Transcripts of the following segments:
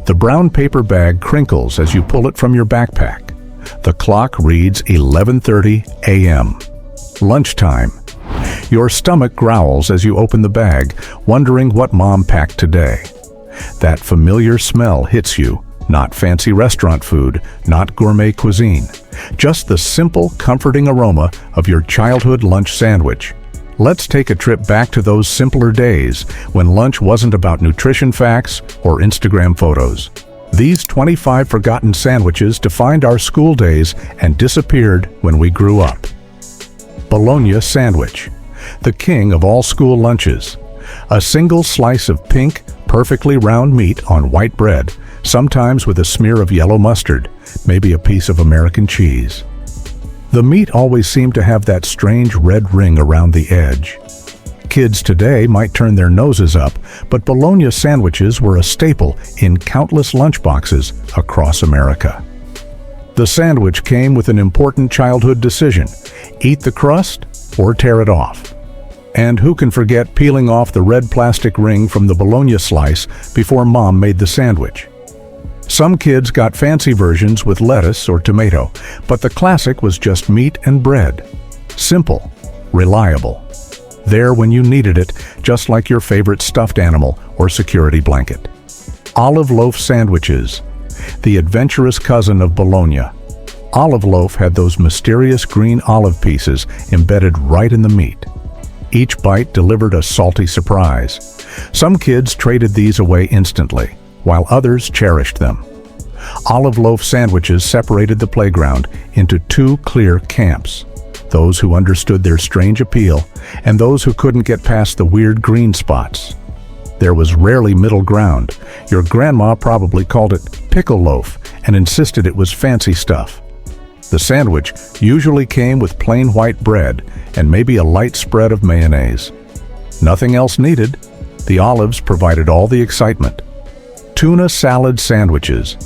The brown paper bag crinkles as you pull it from your backpack. The clock reads 11:30 a.m. Lunchtime. Your stomach growls as you open the bag, wondering what Mom packed today. That familiar smell hits you, not fancy restaurant food, not gourmet cuisine, just the simple, comforting aroma of your childhood lunch sandwich. Let's take a trip back to those simpler days when lunch wasn't about nutrition facts or Instagram photos. These 25 forgotten sandwiches defined our school days and disappeared when we grew up. Bologna sandwich, the king of all school lunches. A single slice of pink, perfectly round meat on white bread, sometimes with a smear of yellow mustard, maybe a piece of American cheese. The meat always seemed to have that strange red ring around the edge. Kids today might turn their noses up, but bologna sandwiches were a staple in countless lunchboxes across America. The sandwich came with an important childhood decision: eat the crust or tear it off. And who can forget peeling off the red plastic ring from the bologna slice before Mom made the sandwich? Some kids got fancy versions with lettuce or tomato, but the classic was just meat and bread. Simple, reliable. There when you needed it, just like your favorite stuffed animal or security blanket. Olive loaf sandwiches, the adventurous cousin of bologna. Olive loaf had those mysterious green olive pieces embedded right in the meat. Each bite delivered a salty surprise. Some kids traded these away instantly, while others cherished them. Olive loaf sandwiches separated the playground into two clear camps: those who understood their strange appeal and those who couldn't get past the weird green spots. There was rarely middle ground. Your grandma probably called it pickle loaf and insisted it was fancy stuff. The sandwich usually came with plain white bread and maybe a light spread of mayonnaise. Nothing else needed. The olives provided all the excitement. Tuna salad sandwiches,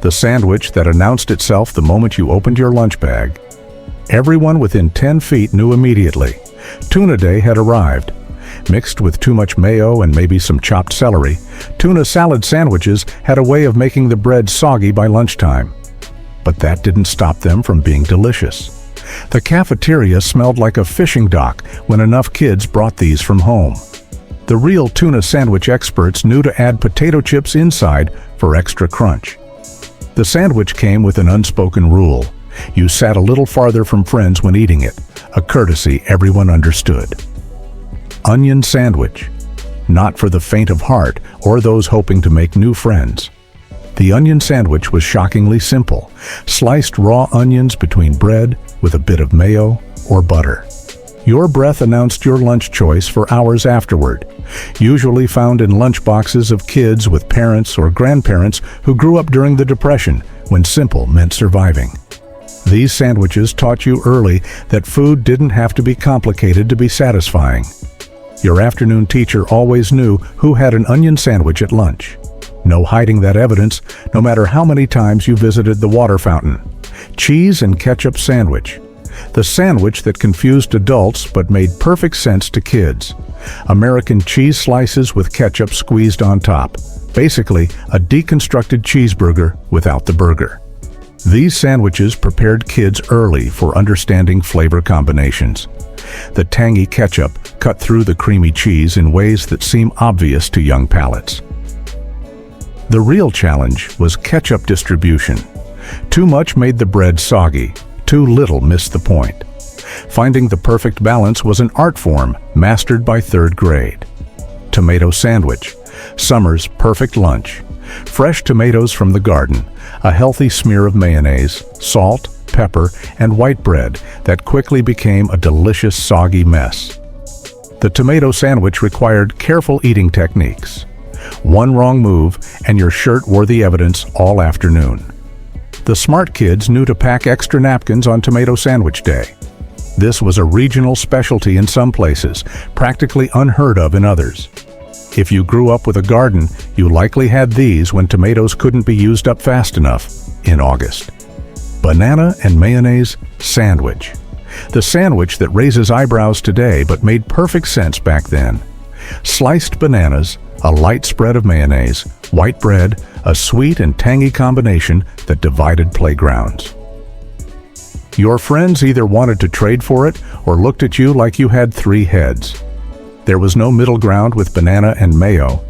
the sandwich that announced itself the moment you opened your lunch bag. Everyone within 10 feet knew immediately. Tuna day had arrived. Mixed with too much mayo and maybe some chopped celery, tuna salad sandwiches had a way of making the bread soggy by lunchtime. But that didn't stop them from being delicious. The cafeteria smelled like a fishing dock when enough kids brought these from home. The real tuna sandwich experts knew to add potato chips inside for extra crunch. The sandwich came with an unspoken rule. You sat a little farther from friends when eating it, a courtesy everyone understood. Onion sandwich, not for the faint of heart or those hoping to make new friends. The onion sandwich was shockingly simple: sliced raw onions between bread with a bit of mayo or butter. Your breath announced your lunch choice for hours afterward, usually found in lunchboxes of kids with parents or grandparents who grew up during the Depression, when simple meant surviving. These sandwiches taught you early that food didn't have to be complicated to be satisfying. Your afternoon teacher always knew who had an onion sandwich at lunch. No hiding that evidence, no matter how many times you visited the water fountain. Cheese and ketchup sandwich, the sandwich that confused adults but made perfect sense to kids. American cheese slices with ketchup squeezed on top. Basically, a deconstructed cheeseburger without the burger. These sandwiches prepared kids early for understanding flavor combinations. The tangy ketchup cut through the creamy cheese in ways that seem obvious to young palates. The real challenge was ketchup distribution. Too much made the bread soggy, too little missed the point. Finding the perfect balance was an art form mastered by 3rd grade. Tomato sandwich, summer's perfect lunch. Fresh tomatoes from the garden, a healthy smear of mayonnaise, salt, pepper, and white bread that quickly became a delicious soggy mess. The tomato sandwich required careful eating techniques. One wrong move and your shirt wore the evidence all afternoon. The smart kids knew to pack extra napkins on tomato sandwich day. This was a regional specialty in some places, practically unheard of in others. If you grew up with a garden, you likely had these when tomatoes couldn't be used up fast enough in August. Banana and mayonnaise sandwich. The sandwich that raises eyebrows today but made perfect sense back then. Sliced bananas, a light spread of mayonnaise, white bread, a sweet and tangy combination that divided playgrounds. Your friends either wanted to trade for it or looked at you like you had three heads. There was no middle ground with banana and mayo.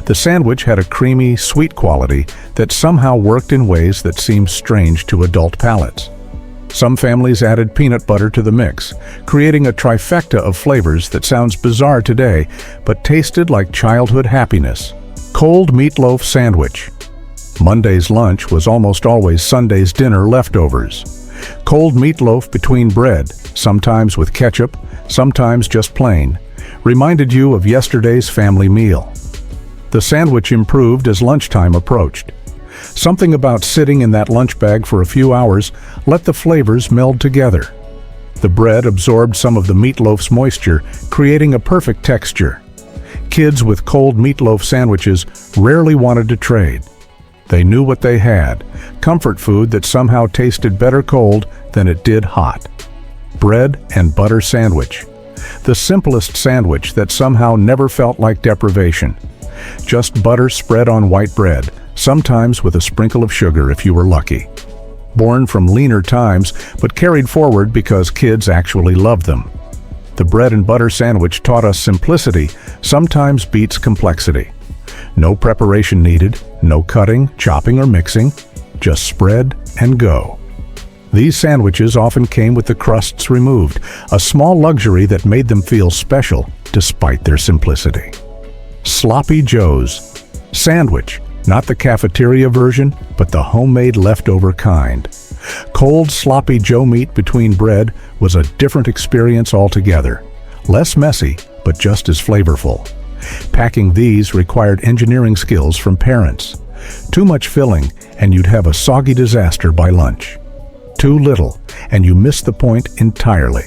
The sandwich had a creamy, sweet quality that somehow worked in ways that seemed strange to adult palates. Some families added peanut butter to the mix, creating a trifecta of flavors that sounds bizarre today, but tasted like childhood happiness. Cold meatloaf sandwich. Monday's lunch was almost always Sunday's dinner leftovers. Cold meatloaf between bread, sometimes with ketchup, sometimes just plain, reminded you of yesterday's family meal. The sandwich improved as lunchtime approached. Something about sitting in that lunch bag for a few hours let the flavors meld together. The bread absorbed some of the meatloaf's moisture, creating a perfect texture. Kids with cold meatloaf sandwiches rarely wanted to trade. They knew what they had, comfort food that somehow tasted better cold than it did hot. Bread and butter sandwich. The simplest sandwich that somehow never felt like deprivation. Just butter spread on white bread, sometimes with a sprinkle of sugar if you were lucky. Born from leaner times, but carried forward because kids actually loved them. The bread and butter sandwich taught us simplicity sometimes beats complexity. No preparation needed, no cutting, chopping, or mixing, just spread and go. These sandwiches often came with the crusts removed, a small luxury that made them feel special despite their simplicity. Sloppy Joe's sandwich, not the cafeteria version, but the homemade leftover kind. Cold sloppy Joe meat between bread was a different experience altogether. Less messy, but just as flavorful. Packing these required engineering skills from parents. Too much filling, and you'd have a soggy disaster by lunch. Too little, and you missed the point entirely.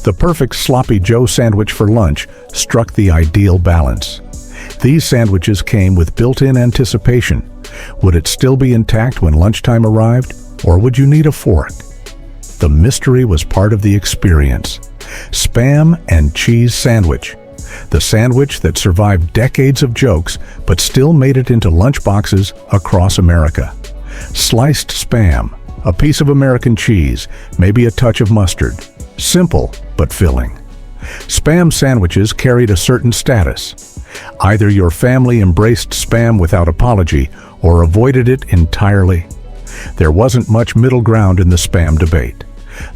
The perfect sloppy Joe sandwich for lunch struck the ideal balance. These sandwiches came with built-in anticipation. Would it still be intact when lunchtime arrived, or would you need a fork? The mystery was part of the experience. Spam and cheese sandwich. The sandwich that survived decades of jokes but still made it into lunchboxes across America. Sliced Spam, a piece of American cheese, maybe a touch of mustard. Simple but filling. Spam sandwiches carried a certain status. Either your family embraced Spam without apology or avoided it entirely. There wasn't much middle ground in the Spam debate.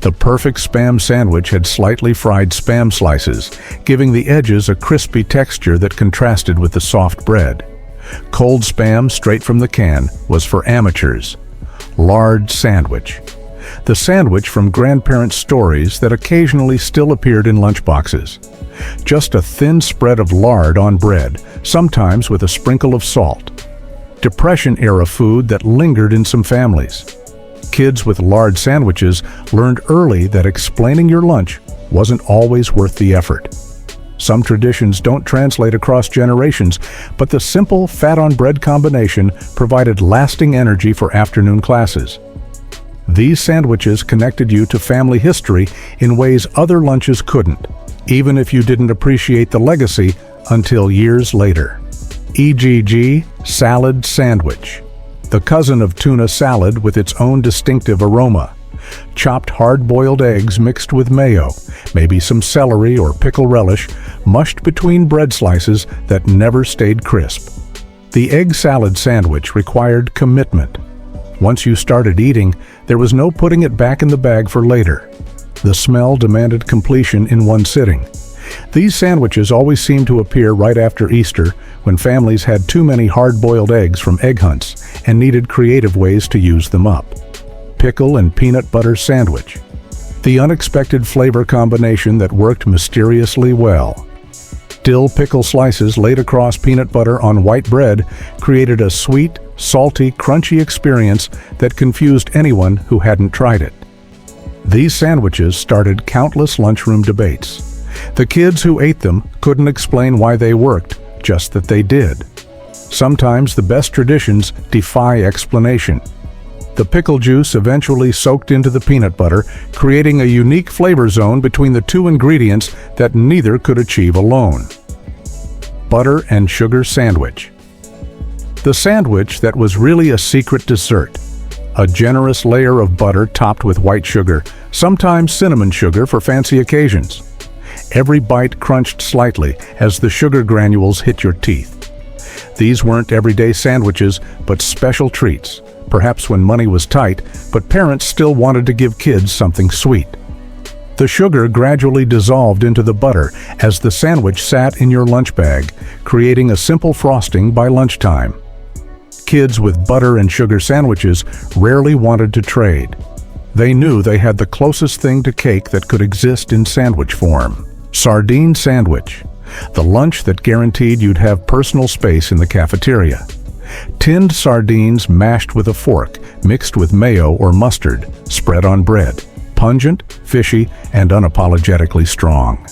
The perfect Spam sandwich had slightly fried Spam slices, giving the edges a crispy texture that contrasted with the soft bread. Cold Spam straight from the can was for amateurs. Lard sandwich. The sandwich from grandparents' stories that occasionally still appeared in lunchboxes. Just a thin spread of lard on bread, sometimes with a sprinkle of salt. Depression-era food that lingered in some families. Kids with lard sandwiches learned early that explaining your lunch wasn't always worth the effort. Some traditions don't translate across generations, but the simple fat-on-bread combination provided lasting energy for afternoon classes. These sandwiches connected you to family history in ways other lunches couldn't, even if you didn't appreciate the legacy until years later. EGG salad sandwich. The cousin of tuna salad with its own distinctive aroma. Chopped hard-boiled eggs mixed with mayo, maybe some celery or pickle relish, mushed between bread slices that never stayed crisp. The egg salad sandwich required commitment. Once you started eating, there was no putting it back in the bag for later. The smell demanded completion in one sitting. These sandwiches always seemed to appear right after Easter, when families had too many hard-boiled eggs from egg hunts and needed creative ways to use them up. Pickle and peanut butter sandwich. The unexpected flavor combination that worked mysteriously well. Dill pickle slices laid across peanut butter on white bread created a sweet, salty, crunchy experience that confused anyone who hadn't tried it. These sandwiches started countless lunchroom debates. The kids who ate them couldn't explain why they worked, just that they did. Sometimes the best traditions defy explanation. The pickle juice eventually soaked into the peanut butter, creating a unique flavor zone between the two ingredients that neither could achieve alone. Butter and sugar sandwich. The sandwich that was really a secret dessert. A generous layer of butter topped with white sugar, sometimes cinnamon sugar for fancy occasions. Every bite crunched slightly as the sugar granules hit your teeth. These weren't everyday sandwiches, but special treats, perhaps when money was tight, but parents still wanted to give kids something sweet. The sugar gradually dissolved into the butter as the sandwich sat in your lunch bag, creating a simple frosting by lunchtime. Kids with butter and sugar sandwiches rarely wanted to trade. They knew they had the closest thing to cake that could exist in sandwich form. Sardine sandwich, the lunch that guaranteed you'd have personal space in the cafeteria. Tinned sardines mashed with a fork, mixed with mayo or mustard, spread on bread. Pungent, fishy, and unapologetically strong.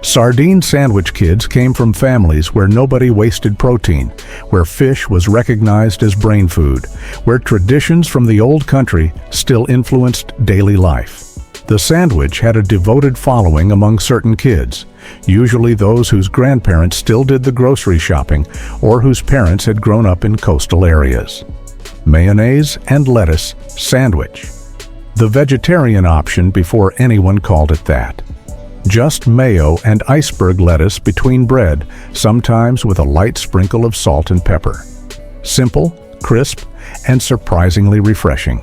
Sardine sandwich kids came from families where nobody wasted protein, where fish was recognized as brain food, where traditions from the old country still influenced daily life. The sandwich had a devoted following among certain kids, usually those whose grandparents still did the grocery shopping or whose parents had grown up in coastal areas. Mayonnaise and lettuce sandwich. The vegetarian option before anyone called it that. Just mayo and iceberg lettuce between bread, sometimes with a light sprinkle of salt and pepper. Simple, crisp, and surprisingly refreshing.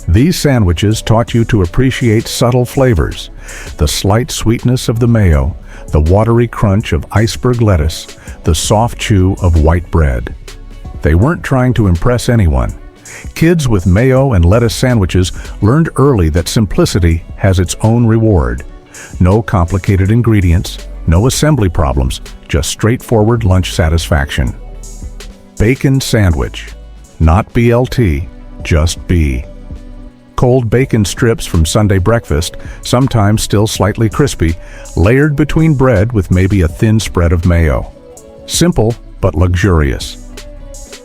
These sandwiches taught you to appreciate subtle flavors, the slight sweetness of the mayo, the watery crunch of iceberg lettuce, the soft chew of white bread. They weren't trying to impress anyone. Kids with mayo and lettuce sandwiches learned early that simplicity has its own reward. No complicated ingredients, no assembly problems, just straightforward lunch satisfaction. Bacon sandwich. Not BLT, just B. Cold bacon strips from Sunday breakfast, sometimes still slightly crispy, layered between bread with maybe a thin spread of mayo. Simple, but luxurious.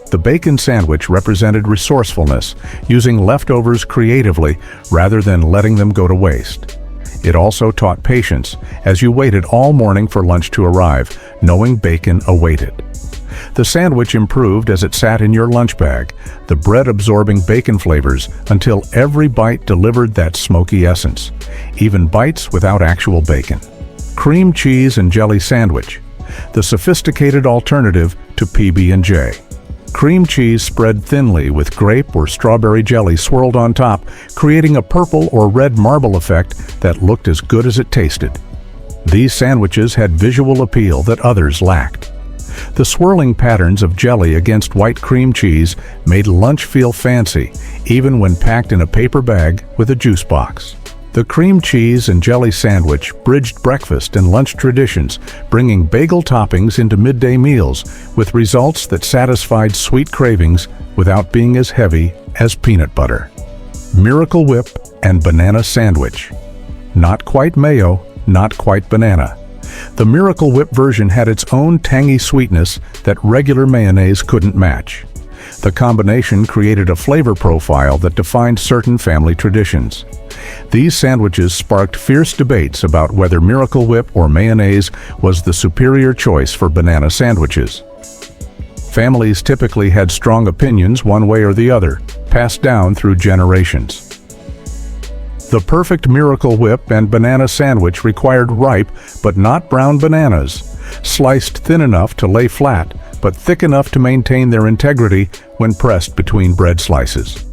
The bacon sandwich represented resourcefulness, using leftovers creatively rather than letting them go to waste. It also taught patience, as you waited all morning for lunch to arrive, knowing bacon awaited. The sandwich improved as it sat in your lunch bag, the bread absorbing bacon flavors until every bite delivered that smoky essence, even bites without actual bacon. Cream cheese and jelly sandwich, the sophisticated alternative to PB&J. Cream cheese spread thinly with grape or strawberry jelly swirled on top, creating a purple or red marble effect that looked as good as it tasted. These sandwiches had visual appeal that others lacked. The swirling patterns of jelly against white cream cheese made lunch feel fancy, even when packed in a paper bag with a juice box. The cream cheese and jelly sandwich bridged breakfast and lunch traditions, bringing bagel toppings into midday meals with results that satisfied sweet cravings without being as heavy as peanut butter. Miracle Whip and banana sandwich. Not quite mayo, not quite banana. The Miracle Whip version had its own tangy sweetness that regular mayonnaise couldn't match. The combination created a flavor profile that defined certain family traditions. These sandwiches sparked fierce debates about whether Miracle Whip or mayonnaise was the superior choice for banana sandwiches. Families typically had strong opinions one way or the other, passed down through generations. The perfect Miracle Whip and banana sandwich required ripe but not brown bananas, sliced thin enough to lay flat but thick enough to maintain their integrity when pressed between bread slices.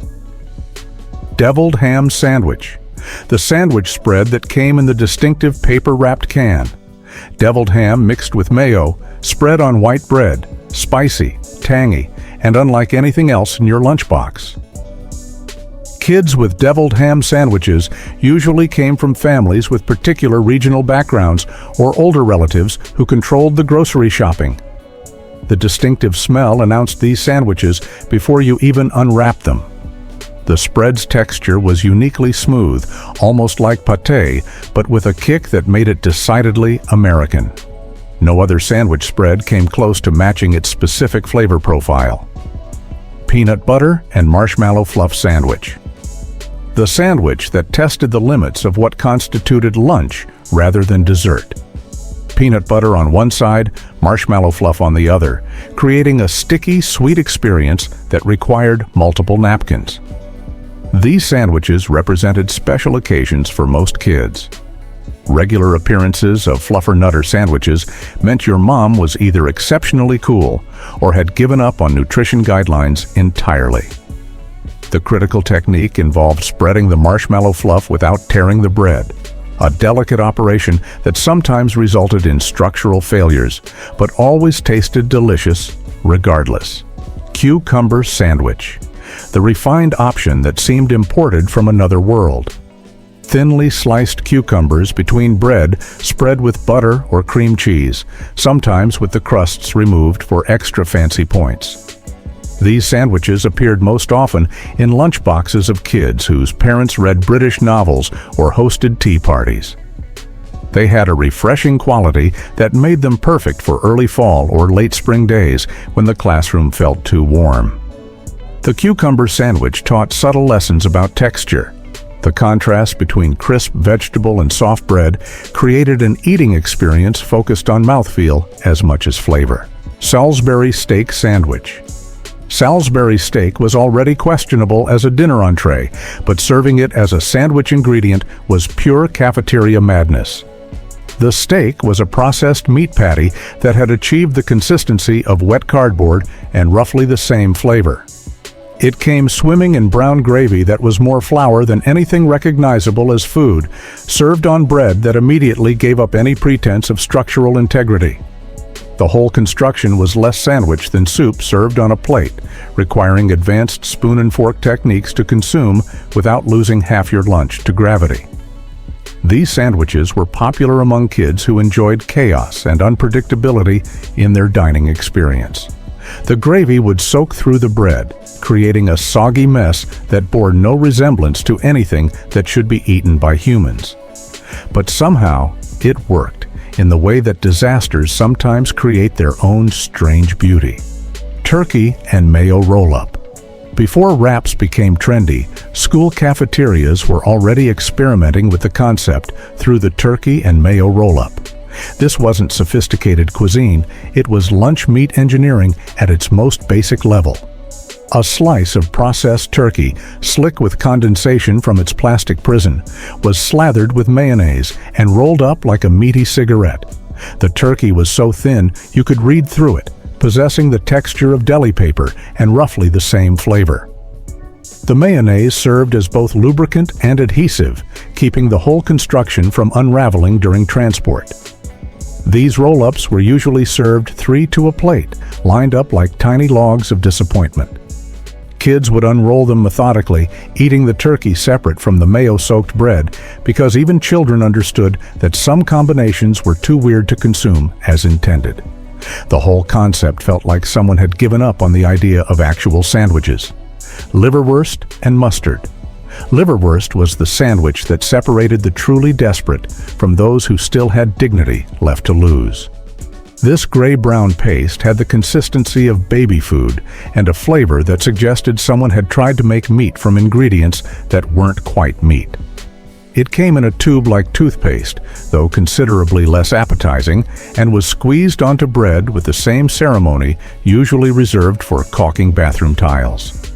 Deviled ham sandwich, the sandwich spread that came in the distinctive paper-wrapped can. Deviled ham mixed with mayo, spread on white bread, spicy, tangy, and unlike anything else in your lunchbox. Kids with deviled ham sandwiches usually came from families with particular regional backgrounds or older relatives who controlled the grocery shopping. The distinctive smell announced these sandwiches before you even unwrapped them. The spread's texture was uniquely smooth, almost like pâté, but with a kick that made it decidedly American. No other sandwich spread came close to matching its specific flavor profile. Peanut butter and marshmallow fluff sandwich. The sandwich that tested the limits of what constituted lunch rather than dessert. peanut butter on one side, marshmallow fluff on the other, creating a sticky, sweet experience that required multiple napkins. These sandwiches represented special occasions for most kids. Regular appearances of Fluffer Nutter sandwiches meant your mom was either exceptionally cool or had given up on nutrition guidelines entirely. The critical technique involved spreading the marshmallow fluff without tearing the bread, a delicate operation that sometimes resulted in structural failures, but always tasted delicious regardless. Cucumber sandwich, the refined option that seemed imported from another world. Thinly sliced cucumbers between bread spread with butter or cream cheese, sometimes with the crusts removed for extra fancy points. These sandwiches appeared most often in lunchboxes of kids whose parents read British novels or hosted tea parties. They had a refreshing quality that made them perfect for early fall or late spring days when the classroom felt too warm. The cucumber sandwich taught subtle lessons about texture. The contrast between crisp vegetable and soft bread created an eating experience focused on mouthfeel as much as flavor. Salisbury steak sandwich. Salisbury steak was already questionable as a dinner entree, but serving it as a sandwich ingredient was pure cafeteria madness. The steak was a processed meat patty that had achieved the consistency of wet cardboard and roughly the same flavor. It came swimming in brown gravy that was more flour than anything recognizable as food, served on bread that immediately gave up any pretense of structural integrity. The whole construction was less sandwich than soup served on a plate, requiring advanced spoon and fork techniques to consume without losing half your lunch to gravity. These sandwiches were popular among kids who enjoyed chaos and unpredictability in their dining experience. The gravy would soak through the bread, creating a soggy mess that bore no resemblance to anything that should be eaten by humans. But somehow, it worked, in the way that disasters sometimes create their own strange beauty. Turkey and mayo roll-up. Before wraps became trendy, school cafeterias were already experimenting with the concept through the turkey and mayo roll-up. This wasn't sophisticated cuisine, it was lunch meat engineering at its most basic level. A slice of processed turkey, slick with condensation from its plastic prison, was slathered with mayonnaise and rolled up like a meaty cigarette. The turkey was so thin you could read through it, possessing the texture of deli paper and roughly the same flavor. The mayonnaise served as both lubricant and adhesive, keeping the whole construction from unraveling during transport. These roll-ups were usually served 3 to a plate, lined up like tiny logs of disappointment. Kids would unroll them methodically, eating the turkey separate from the mayo-soaked bread, because even children understood that some combinations were too weird to consume as intended. The whole concept felt like someone had given up on the idea of actual sandwiches. Liverwurst and mustard. Liverwurst was the sandwich that separated the truly desperate from those who still had dignity left to lose. This gray-brown paste had the consistency of baby food and a flavor that suggested someone had tried to make meat from ingredients that weren't quite meat. It came in a tube like toothpaste, though considerably less appetizing, and was squeezed onto bread with the same ceremony usually reserved for caulking bathroom tiles.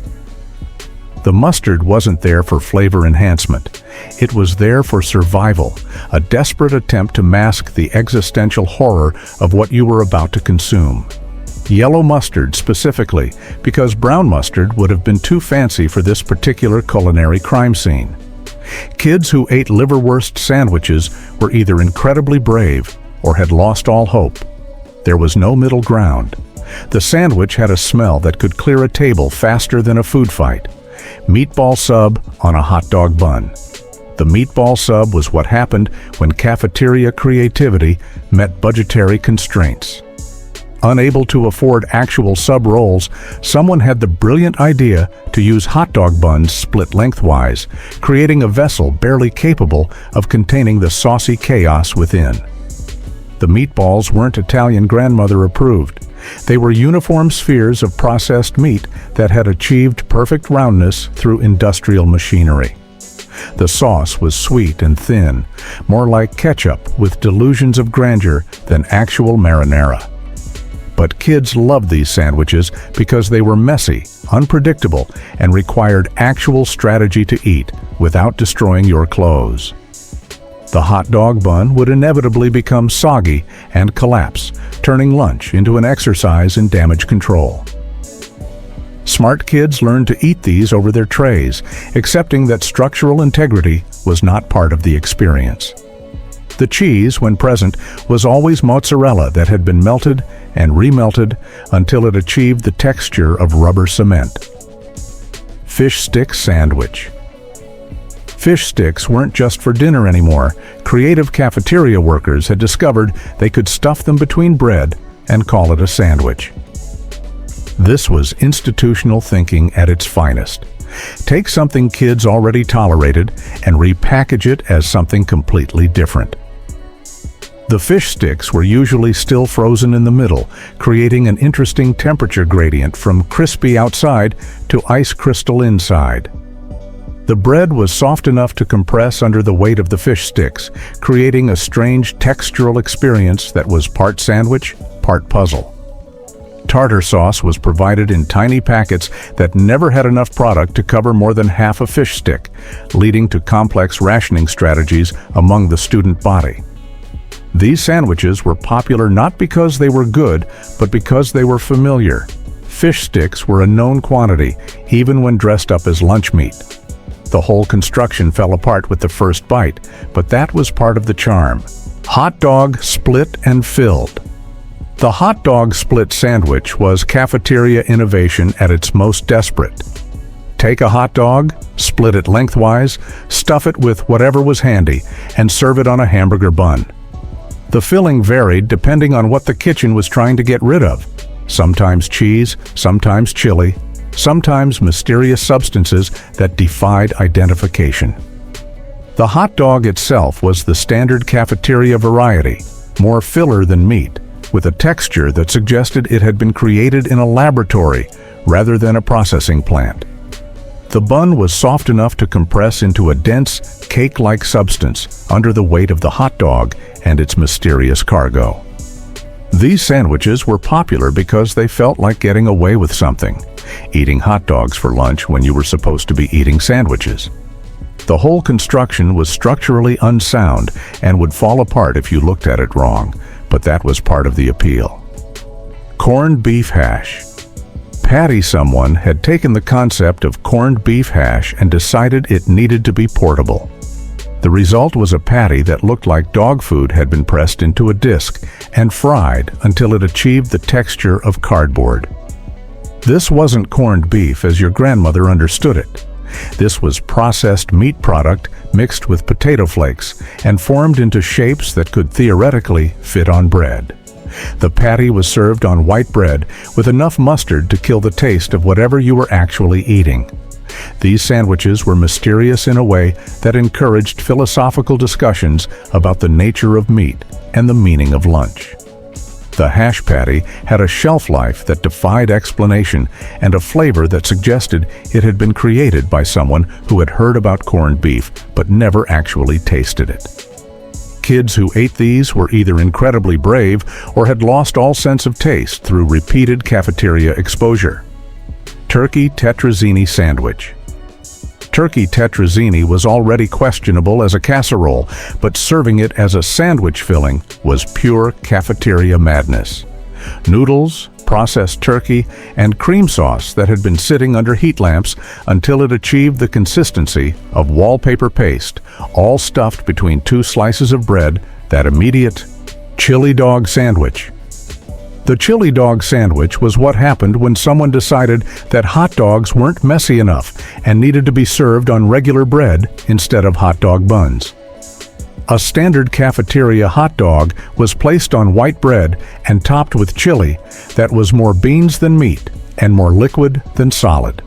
The mustard wasn't there for flavor enhancement. It was there for survival, a desperate attempt to mask the existential horror of what you were about to consume. Yellow mustard specifically, because brown mustard would have been too fancy for this particular culinary crime scene. Kids who ate liverwurst sandwiches were either incredibly brave or had lost all hope. There was no middle ground. The sandwich had a smell that could clear a table faster than a food fight. Meatball sub on a hot dog bun. The meatball sub was what happened when cafeteria creativity met budgetary constraints. Unable to afford actual sub rolls, someone had the brilliant idea to use hot dog buns split lengthwise, creating a vessel barely capable of containing the saucy chaos within. The meatballs weren't Italian grandmother approved. They were uniform spheres of processed meat that had achieved perfect roundness through industrial machinery. The sauce was sweet and thin, more like ketchup with delusions of grandeur than actual marinara. But kids loved these sandwiches because they were messy, unpredictable, and required actual strategy to eat without destroying your clothes. The hot dog bun would inevitably become soggy and collapse, turning lunch into an exercise in damage control. Smart kids learned to eat these over their trays, accepting that structural integrity was not part of the experience. The cheese, when present, was always mozzarella that had been melted and remelted until it achieved the texture of rubber cement. Fish stick sandwich. Fish sticks weren't just for dinner anymore. Creative cafeteria workers had discovered they could stuff them between bread and call it a sandwich. This was institutional thinking at its finest. Take something kids already tolerated and repackage it as something completely different. The fish sticks were usually still frozen in the middle, creating an interesting temperature gradient from crispy outside to ice crystal inside. The bread was soft enough to compress under the weight of the fish sticks, creating a strange textural experience that was part sandwich, part puzzle. Tartar sauce was provided in tiny packets that never had enough product to cover more than half a fish stick, leading to complex rationing strategies among the student body. These sandwiches were popular not because they were good, but because they were familiar. Fish sticks were a known quantity, even when dressed up as lunch meat. The whole construction fell apart with the first bite, but that was part of the charm. Hot dog split and filled. The hot dog split sandwich was cafeteria innovation at its most desperate. Take a hot dog, split it lengthwise, stuff it with whatever was handy, and serve it on a hamburger bun. The filling varied depending on what the kitchen was trying to get rid of. Sometimes cheese, sometimes chili, sometimes mysterious substances that defied identification. The hot dog itself was the standard cafeteria variety, more filler than meat, with a texture that suggested it had been created in a laboratory rather than a processing plant. The bun was soft enough to compress into a dense, cake-like substance under the weight of the hot dog and its mysterious cargo. These sandwiches were popular because they felt like getting away with something, eating hot dogs for lunch when you were supposed to be eating sandwiches. The whole construction was structurally unsound and would fall apart if you looked at it wrong, but that was part of the appeal. Corned beef hash. Someone had taken the concept of corned beef hash and decided it needed to be portable. The result was a patty that looked like dog food had been pressed into a disc and fried until it achieved the texture of cardboard. This wasn't corned beef as your grandmother understood it. This was processed meat product mixed with potato flakes and formed into shapes that could theoretically fit on bread. The patty was served on white bread with enough mustard to kill the taste of whatever you were actually eating. These sandwiches were mysterious in a way that encouraged philosophical discussions about the nature of meat and the meaning of lunch. The hash patty had a shelf life that defied explanation and a flavor that suggested it had been created by someone who had heard about corned beef but never actually tasted it. Kids who ate these were either incredibly brave or had lost all sense of taste through repeated cafeteria exposure. Turkey tetrazzini sandwich. Turkey tetrazzini was already questionable as a casserole, but serving it as a sandwich filling was pure cafeteria madness. Noodles, processed turkey, and cream sauce that had been sitting under heat lamps until it achieved the consistency of wallpaper paste, all stuffed between two slices of bread, that immediate chili dog sandwich. The chili dog sandwich was what happened when someone decided that hot dogs weren't messy enough and needed to be served on regular bread instead of hot dog buns. A standard cafeteria hot dog was placed on white bread and topped with chili that was more beans than meat and more liquid than solid.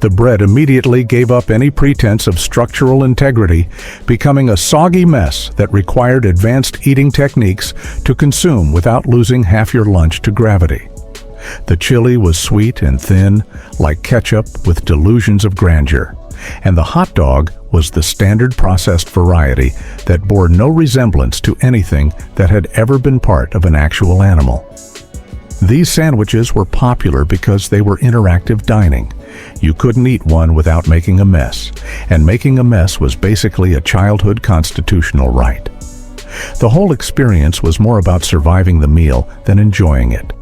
The bread immediately gave up any pretense of structural integrity, becoming a soggy mess that required advanced eating techniques to consume without losing half your lunch to gravity. The chili was sweet and thin, like ketchup with delusions of grandeur, and the hot dog was the standard processed variety that bore no resemblance to anything that had ever been part of an actual animal. These sandwiches were popular because they were interactive dining. You couldn't eat one without making a mess, and making a mess was basically a childhood constitutional right. The whole experience was more about surviving the meal than enjoying it.